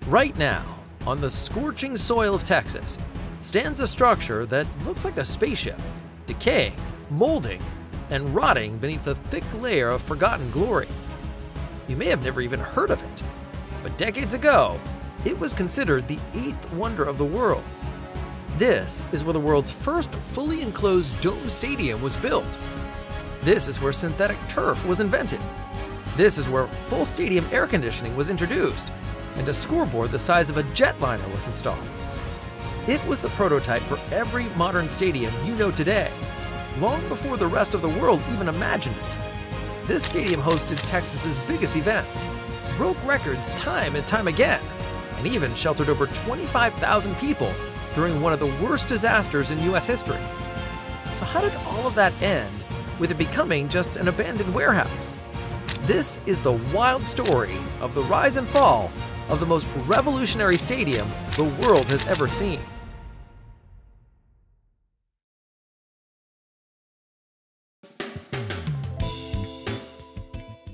Right now, on the scorching soil of Texas, stands a structure that looks like a spaceship, decaying, molding, and rotting beneath a thick layer of forgotten glory. You may have never even heard of it, but decades ago, it was considered the eighth wonder of the world. This is where the world's first fully enclosed dome stadium was built. This is where synthetic turf was invented. This is where full stadium air conditioning was introduced, and a scoreboard the size of a jetliner was installed. It was the prototype for every modern stadium you know today, long before the rest of the world even imagined it. This stadium hosted Texas's biggest events, broke records time and time again, and even sheltered over 25,000 people during one of the worst disasters in US history. So how did all of that end with it becoming just an abandoned warehouse? This is the wild story of the rise and fall of the most revolutionary stadium the world has ever seen.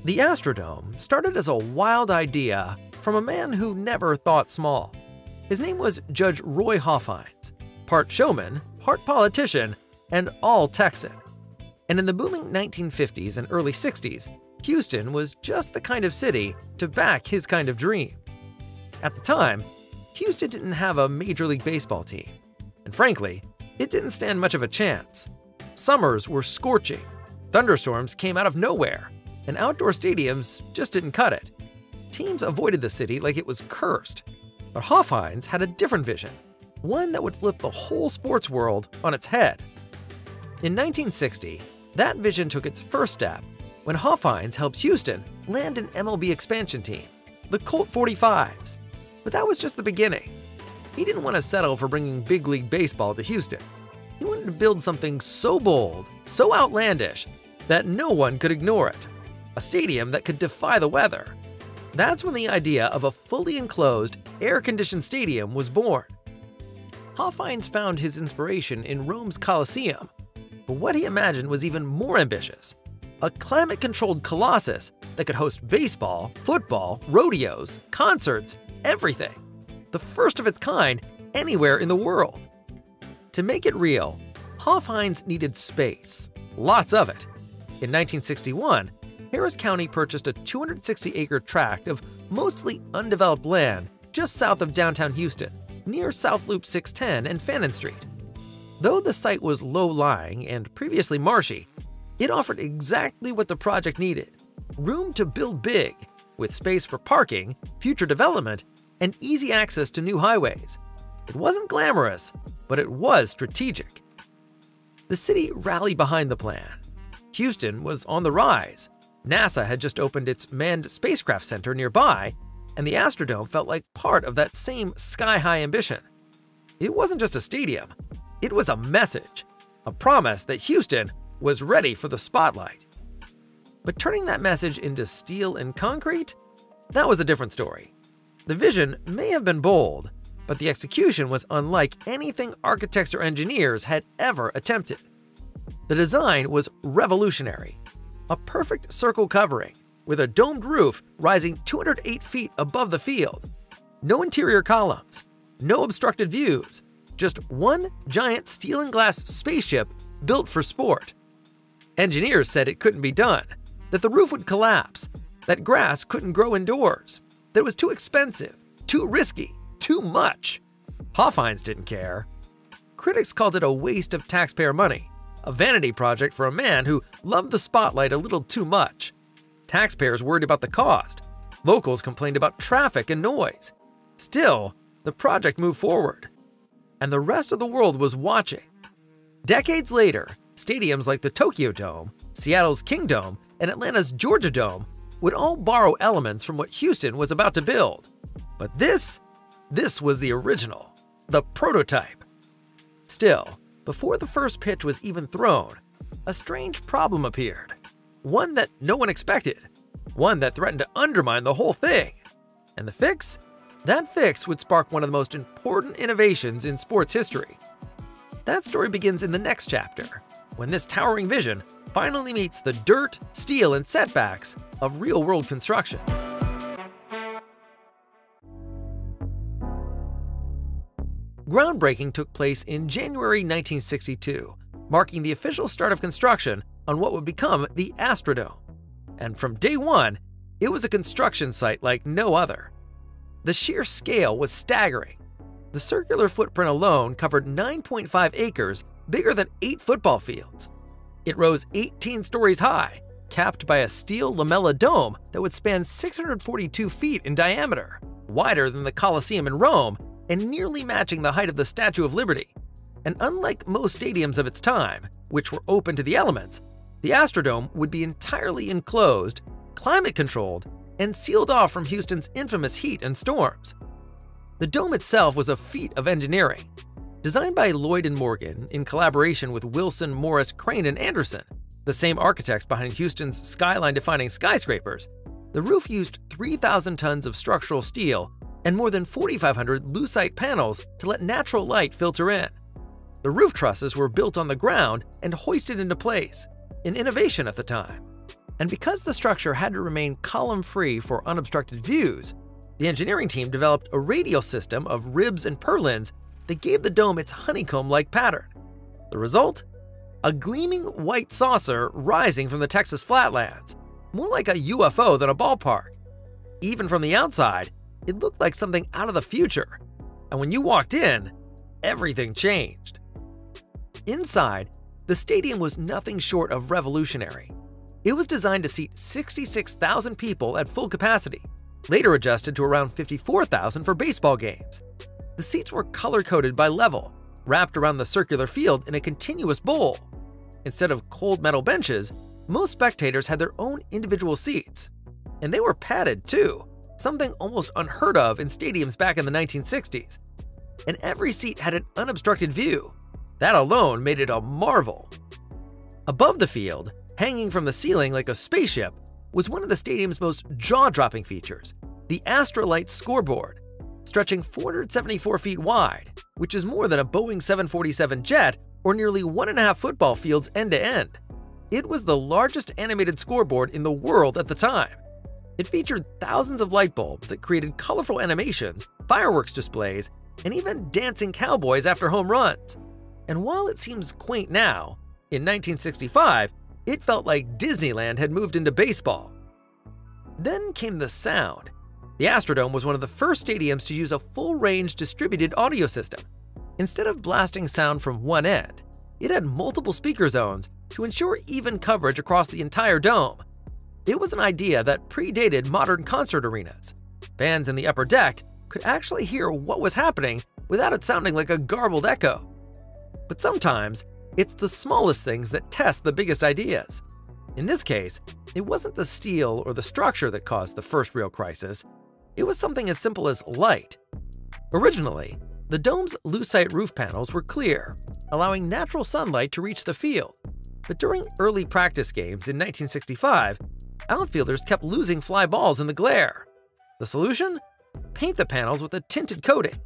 The Astrodome started as a wild idea from a man who never thought small. His name was Judge Roy Hofheinz, part showman, part politician, and all Texan. And in the booming 1950s and early 60s, Houston was just the kind of city to back his kind of dream. At the time, Houston didn't have a Major League Baseball team, and frankly, it didn't stand much of a chance. Summers were scorching, thunderstorms came out of nowhere, and outdoor stadiums just didn't cut it. Teams avoided the city like it was cursed, but Hofheinz had a different vision, one that would flip the whole sports world on its head. In 1960, that vision took its first step when Hofheinz helped Houston land an MLB expansion team, the Colt 45s. But that was just the beginning. He didn't want to settle for bringing big league baseball to Houston. He wanted to build something so bold, so outlandish, that no one could ignore it. A stadium that could defy the weather. That's when the idea of a fully enclosed, air-conditioned stadium was born. Hofheinz found his inspiration in Rome's Colosseum, but what he imagined was even more ambitious. A climate-controlled colossus that could host baseball, football, rodeos, concerts, everything. The first of its kind anywhere in the world. To make it real, Hofheinz needed space, lots of it. In 1961, Harris County purchased a 260-acre tract of mostly undeveloped land just south of downtown Houston, near South Loop 610 and Fannin Street. Though the site was low-lying and previously marshy, it offered exactly what the project needed: room to build big, with space for parking, future development, and easy access to new highways. It wasn't glamorous, but it was strategic. The city rallied behind the plan. Houston was on the rise. NASA had just opened its manned spacecraft center nearby, and the Astrodome felt like part of that same sky-high ambition. It wasn't just a stadium, it was a message, a promise that Houston was ready for the spotlight. But turning that message into steel and concrete? That was a different story. The vision may have been bold, but the execution was unlike anything architects or engineers had ever attempted. The design was revolutionary. A perfect circle covering, with a domed roof rising 208 feet above the field. No interior columns, no obstructed views, just one giant steel and glass spaceship built for sport. Engineers said it couldn't be done, that the roof would collapse, that grass couldn't grow indoors, that it was too expensive, too risky, too much. Hofheinz didn't care. Critics called it a waste of taxpayer money, a vanity project for a man who loved the spotlight a little too much. Taxpayers worried about the cost. Locals complained about traffic and noise. Still, the project moved forward. And the rest of the world was watching. Decades later, stadiums like the Tokyo Dome, Seattle's Kingdome, and Atlanta's Georgia Dome would all borrow elements from what Houston was about to build. But this was the original, the prototype. Still, before the first pitch was even thrown, a strange problem appeared. One that no one expected. One that threatened to undermine the whole thing. And the fix? That fix would spark one of the most important innovations in sports history. That story begins in the next chapter, when this towering vision finally meets the dirt, steel, and setbacks of real-world construction. Groundbreaking took place in January 1962, marking the official start of construction on what would become the Astrodome. And from day one, it was a construction site like no other. The sheer scale was staggering. The circular footprint alone covered 9.5 acres, bigger than 8 football fields. It rose 18 stories high, capped by a steel lamella dome that would span 642 feet in diameter, wider than the Colosseum in Rome and nearly matching the height of the Statue of Liberty. And unlike most stadiums of its time, which were open to the elements, the Astrodome would be entirely enclosed, climate-controlled, and sealed off from Houston's infamous heat and storms. The dome itself was a feat of engineering. Designed by Lloyd and Morgan in collaboration with Wilson, Morris, Crane, and Anderson, the same architects behind Houston's skyline-defining skyscrapers, the roof used 3,000 tons of structural steel and more than 4,500 lucite panels to let natural light filter in. The roof trusses were built on the ground and hoisted into place, an innovation at the time. And because the structure had to remain column-free for unobstructed views, the engineering team developed a radial system of ribs and purlins that gave the dome its honeycomb-like pattern. The result? A gleaming white saucer rising from the Texas flatlands, more like a UFO than a ballpark. Even from the outside, it looked like something out of the future. And when you walked in, everything changed. Inside, the stadium was nothing short of revolutionary. It was designed to seat 66,000 people at full capacity, later adjusted to around 54,000 for baseball games. The seats were color-coded by level, wrapped around the circular field in a continuous bowl. Instead of cold metal benches, most spectators had their own individual seats. And they were padded too, something almost unheard of in stadiums back in the 1960s. And every seat had an unobstructed view. That alone made it a marvel. Above the field, hanging from the ceiling like a spaceship, was one of the stadium's most jaw-dropping features, the Astrolight scoreboard, stretching 474 feet wide, which is more than a Boeing 747 jet or nearly 1.5 football fields end to end. It was the largest animated scoreboard in the world at the time. It featured thousands of light bulbs that created colorful animations, fireworks displays, and even dancing cowboys after home runs. And while it seems quaint now, in 1965, it felt like Disneyland had moved into baseball. Then came the sound. The Astrodome was one of the first stadiums to use a full-range distributed audio system. Instead of blasting sound from one end, it had multiple speaker zones to ensure even coverage across the entire dome. It was an idea that predated modern concert arenas. Fans in the upper deck could actually hear what was happening without it sounding like a garbled echo. But sometimes, it's the smallest things that test the biggest ideas. In this case, it wasn't the steel or the structure that caused the first real crisis. It was something as simple as light. Originally, the dome's lucite roof panels were clear, allowing natural sunlight to reach the field. But during early practice games in 1965, outfielders kept losing fly balls in the glare. The solution? Paint the panels with a tinted coating.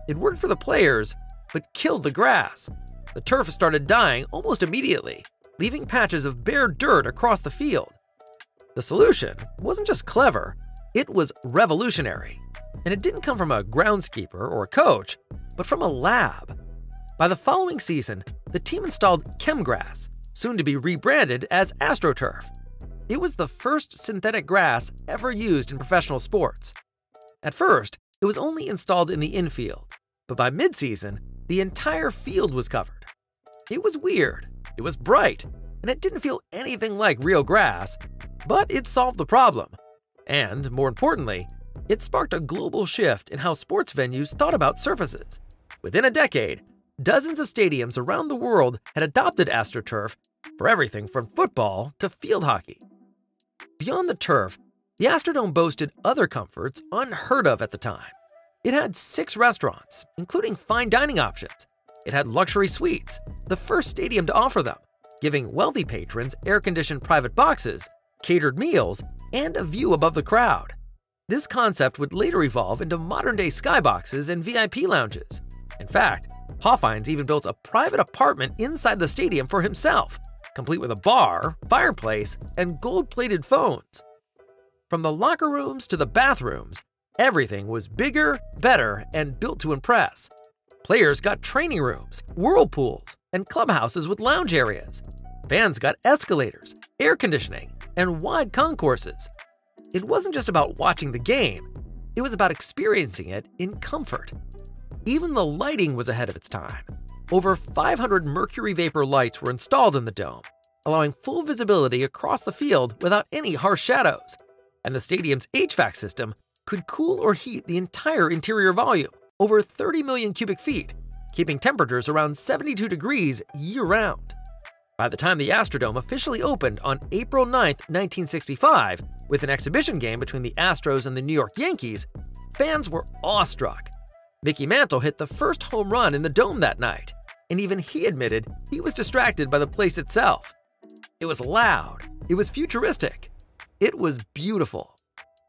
It worked for the players, but killed the grass. The turf started dying almost immediately, leaving patches of bare dirt across the field. The solution wasn't just clever, it was revolutionary. And it didn't come from a groundskeeper or a coach, but from a lab. By the following season, the team installed ChemGrass, soon to be rebranded as AstroTurf. It was the first synthetic grass ever used in professional sports. At first, it was only installed in the infield, but by midseason, the entire field was covered. It was weird, it was bright, and it didn't feel anything like real grass, but it solved the problem. And, more importantly, it sparked a global shift in how sports venues thought about surfaces. Within a decade, dozens of stadiums around the world had adopted AstroTurf for everything from football to field hockey. Beyond the turf, the Astrodome boasted other comforts unheard of at the time. It had 6 restaurants, including fine dining options. It had luxury suites, the first stadium to offer them, giving wealthy patrons air-conditioned private boxes, catered meals, and a view above the crowd. This concept would later evolve into modern-day skyboxes and VIP lounges. In fact, Hoffines even built a private apartment inside the stadium for himself, complete with a bar, fireplace, and gold-plated phones. From the locker rooms to the bathrooms, everything was bigger, better, and built to impress. Players got training rooms, whirlpools, and clubhouses with lounge areas. Fans got escalators, air conditioning, and wide concourses. It wasn't just about watching the game, it was about experiencing it in comfort. Even the lighting was ahead of its time. Over 500 mercury vapor lights were installed in the dome, allowing full visibility across the field without any harsh shadows. And the stadium's HVAC system could cool or heat the entire interior volume, over 30 million cubic feet, keeping temperatures around 72 degrees year-round. By the time the Astrodome officially opened on April 9, 1965, with an exhibition game between the Astros and the New York Yankees, fans were awestruck. Mickey Mantle hit the first home run in the dome that night, and even he admitted he was distracted by the place itself. It was loud, it was futuristic, it was beautiful,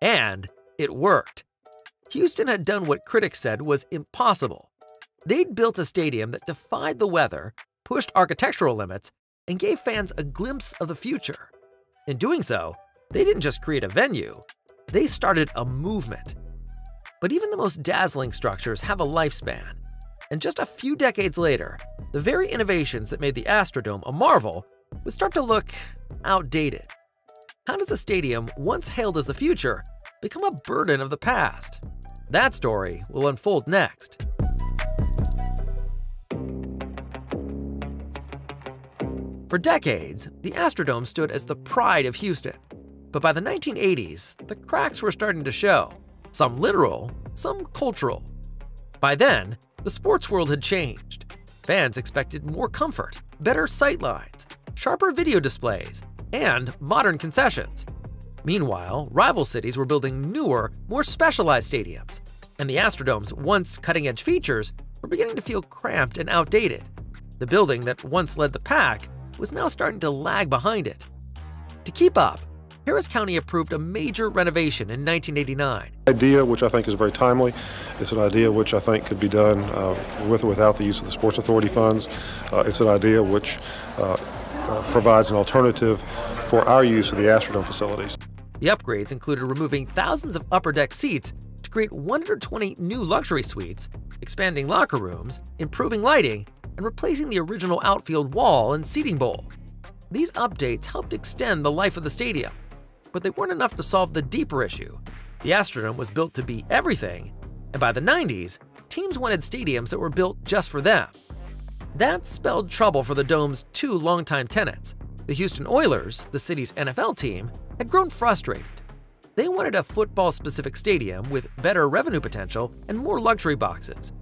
and it worked. Houston had done what critics said was impossible. They'd built a stadium that defied the weather, pushed architectural limits, and gave fans a glimpse of the future. In doing so, they didn't just create a venue, they started a movement. But even the most dazzling structures have a lifespan, and just a few decades later, the very innovations that made the Astrodome a marvel would start to look outdated. How does a stadium once hailed as the future become a burden of the past? That story will unfold next. For decades, the Astrodome stood as the pride of Houston. But by the 1980s, the cracks were starting to show, some literal, some cultural. By then, the sports world had changed. Fans expected more comfort, better sightlines, sharper video displays, and modern concessions. Meanwhile, rival cities were building newer, more specialized stadiums, and the Astrodome's once cutting-edge features were beginning to feel cramped and outdated. The building that once led the pack was now starting to lag behind it. To keep up, Harris County approved a major renovation in 1989. Idea which I think is very timely. It's an idea which I think could be done with or without the use of the Sports Authority funds. It's an idea which provides an alternative for our use of the Astrodome facilities. The upgrades included removing thousands of upper deck seats to create 120 new luxury suites, expanding locker rooms, improving lighting, and replacing the original outfield wall and seating bowl. These updates helped extend the life of the stadium, but they weren't enough to solve the deeper issue. The Astrodome was built to be everything, and by the 90s, teams wanted stadiums that were built just for them. That spelled trouble for the Dome's two longtime tenants. The Houston Oilers, the city's NFL team, had grown frustrated. They wanted a football-specific stadium with better revenue potential and more luxury boxes.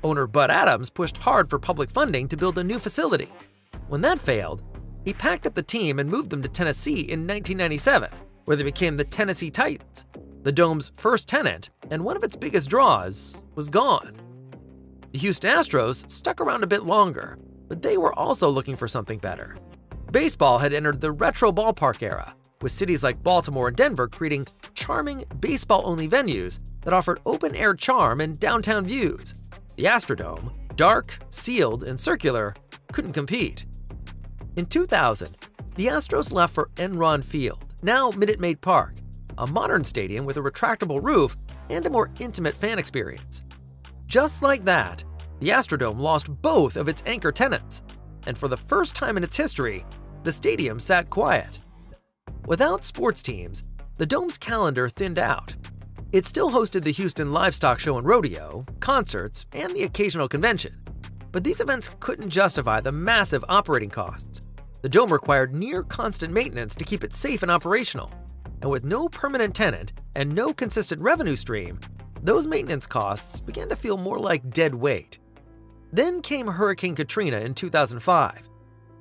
Owner Bud Adams pushed hard for public funding to build a new facility. When that failed, he packed up the team and moved them to Tennessee in 1997, where they became the Tennessee Titans. The Dome's first tenant, and one of its biggest draws, was gone. The Houston Astros stuck around a bit longer, but they were also looking for something better. Baseball had entered the retro ballpark era, with cities like Baltimore and Denver creating charming baseball-only venues that offered open-air charm and downtown views. The Astrodome, dark, sealed, and circular, couldn't compete. In 2000, the Astros left for Enron Field, now Minute Maid Park, a modern stadium with a retractable roof and a more intimate fan experience. Just like that, the Astrodome lost both of its anchor tenants, and for the first time in its history, the stadium sat quiet. Without sports teams, the Dome's calendar thinned out. It still hosted the Houston Livestock Show and Rodeo, concerts, and the occasional convention. But these events couldn't justify the massive operating costs. The Dome required near-constant maintenance to keep it safe and operational. And with no permanent tenant and no consistent revenue stream, those maintenance costs began to feel more like dead weight. Then came Hurricane Katrina in 2005.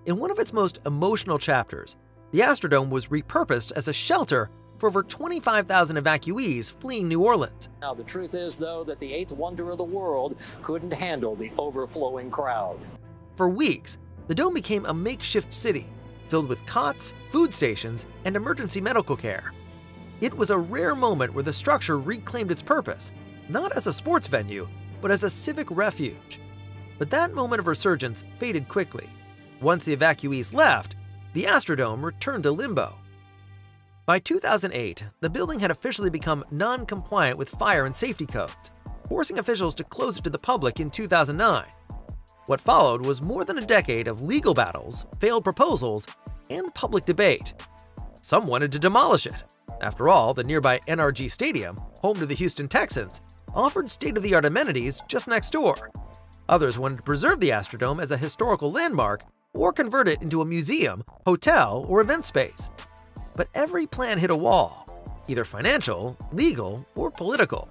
In one of its most emotional chapters, the Astrodome was repurposed as a shelter for over 25,000 evacuees fleeing New Orleans. Now, the truth is, though, that the eighth wonder of the world couldn't handle the overflowing crowd. For weeks, the Dome became a makeshift city, filled with cots, food stations, and emergency medical care. It was a rare moment where the structure reclaimed its purpose, not as a sports venue, but as a civic refuge. But that moment of resurgence faded quickly. Once the evacuees left, the Astrodome returned to limbo. By 2008, the building had officially become non-compliant with fire and safety codes. forcing officials to close it to the public in 2009. What followed was more than a decade of legal battles, failed proposals, and public debate. Some wanted to demolish it. After all, the nearby NRG Stadium, home to the Houston Texans, offered state-of-the-art amenities just next door. Others wanted to preserve the Astrodome as a historical landmark or convert it into a museum, hotel, or event space. But every plan hit a wall, either financial, legal, or political.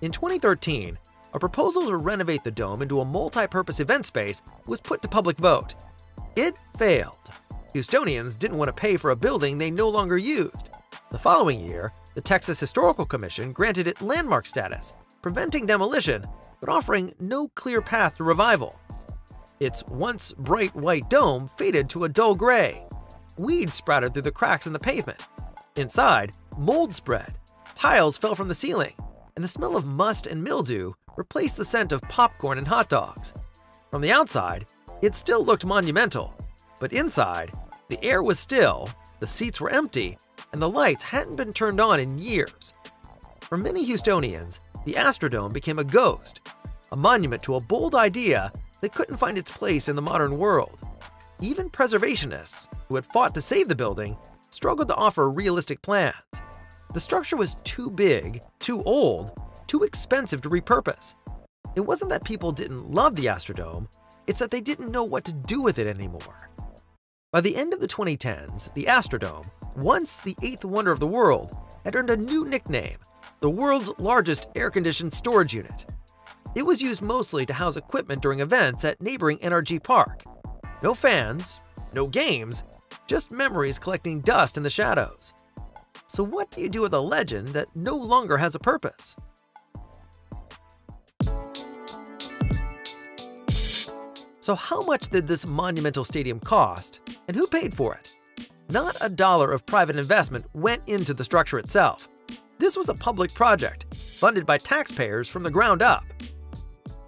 In 2013, a proposal to renovate the dome into a multi-purpose event space was put to public vote. It failed. Houstonians didn't want to pay for a building they no longer used. The following year, the Texas Historical Commission granted it landmark status, preventing demolition but offering no clear path to revival. Its once bright white dome faded to a dull gray. Weeds sprouted through the cracks in the pavement. Inside, mold spread, tiles fell from the ceiling, and the smell of must and mildew replaced the scent of popcorn and hot dogs. From the outside, it still looked monumental, but inside, the air was still, the seats were empty, and the lights hadn't been turned on in years. For many Houstonians, the Astrodome became a ghost, a monument to a bold idea that couldn't find its place in the modern world. Even preservationists, who had fought to save the building, struggled to offer realistic plans. The structure was too big, too old, too expensive to repurpose. It wasn't that people didn't love the Astrodome, it's that they didn't know what to do with it anymore. By the end of the 2010s, the Astrodome, once the eighth wonder of the world, had earned a new nickname, the world's largest air-conditioned storage unit. It was used mostly to house equipment during events at neighboring NRG Park. No fans, no games, just memories collecting dust in the shadows. So what do you do with a legend that no longer has a purpose? So how much did this monumental stadium cost, and who paid for it? Not a dollar of private investment went into the structure itself. This was a public project, funded by taxpayers from the ground up.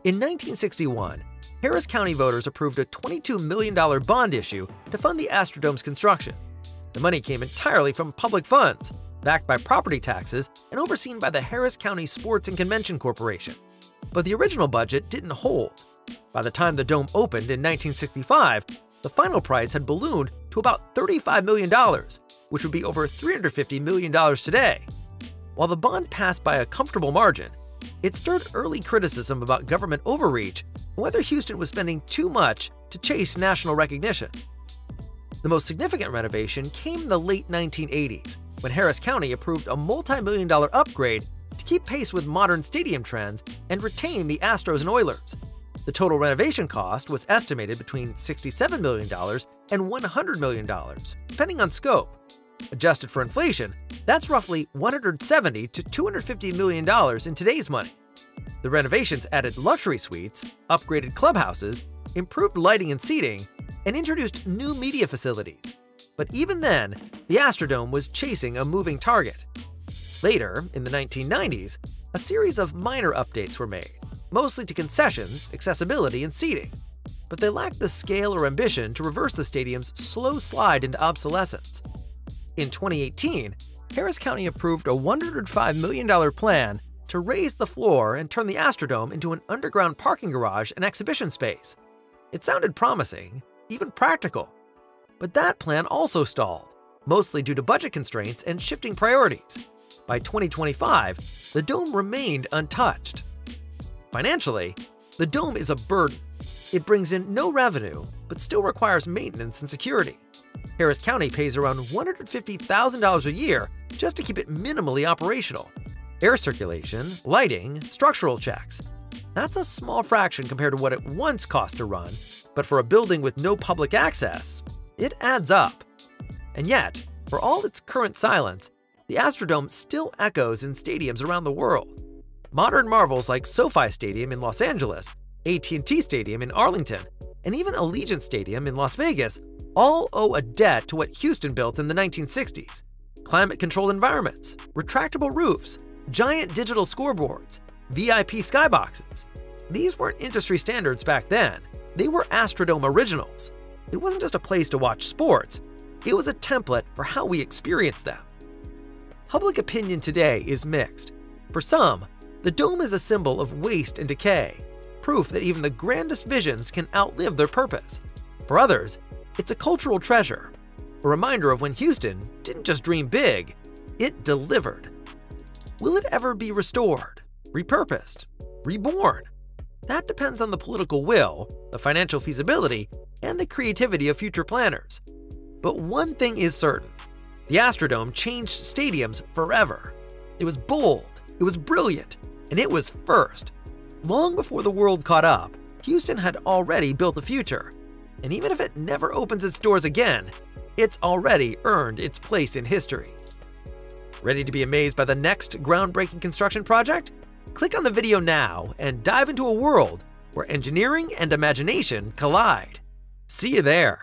In 1961, Harris County voters approved a $22 million bond issue to fund the Astrodome's construction. The money came entirely from public funds, backed by property taxes and overseen by the Harris County Sports and Convention Corporation. But the original budget didn't hold. By the time the dome opened in 1965, the final price had ballooned to about $35 million, which would be over $350 million today. While the bond passed by a comfortable margin, it stirred early criticism about government overreach and whether Houston was spending too much to chase national recognition. The most significant renovation came in the late 1980s, when Harris County approved a multi-million-dollar upgrade to keep pace with modern stadium trends and retain the Astros and Oilers. The total renovation cost was estimated between $67 million and $100 million, depending on scope. Adjusted for inflation, that's roughly $170 to $250 million in today's money. The renovations added luxury suites, upgraded clubhouses, improved lighting and seating, and introduced new media facilities. But even then, the Astrodome was chasing a moving target. Later, in the 1990s, a series of minor updates were made, mostly to concessions, accessibility, and seating. But they lacked the scale or ambition to reverse the stadium's slow slide into obsolescence. In 2018, Harris County approved a $105 million plan to raise the floor and turn the Astrodome into an underground parking garage and exhibition space. It sounded promising, even practical. But that plan also stalled, mostly due to budget constraints and shifting priorities. By 2025, the dome remained untouched. Financially, the dome is a burden. It brings in no revenue, but still requires maintenance and security. Harris County pays around $150,000 a year just to keep it minimally operational. Air circulation, lighting, structural checks. That's a small fraction compared to what it once cost to run, but for a building with no public access, it adds up. And yet, for all its current silence, the Astrodome still echoes in stadiums around the world. Modern marvels like SoFi Stadium in Los Angeles, AT&T Stadium in Arlington, and even Allegiant Stadium in Las Vegas all owe a debt to what Houston built in the 1960s. Climate-controlled environments, retractable roofs, giant digital scoreboards, VIP skyboxes. These weren't industry standards back then. They were Astrodome originals. It wasn't just a place to watch sports. It was a template for how we experienced them. Public opinion today is mixed. For some, The dome is a symbol of waste and decay, proof that even the grandest visions can outlive their purpose. For others, it's a cultural treasure, a reminder of when Houston didn't just dream big, it delivered. Will it ever be restored, repurposed, reborn? That depends on the political will, the financial feasibility, and the creativity of future planners. But one thing is certain: the Astrodome changed stadiums forever. It was bold, it was brilliant, and it was first. Long before the world caught up, Houston had already built the future. And even if it never opens its doors again, it's already earned its place in history. Ready to be amazed by the next groundbreaking construction project? Click on the video now and dive into a world where engineering and imagination collide. See you there.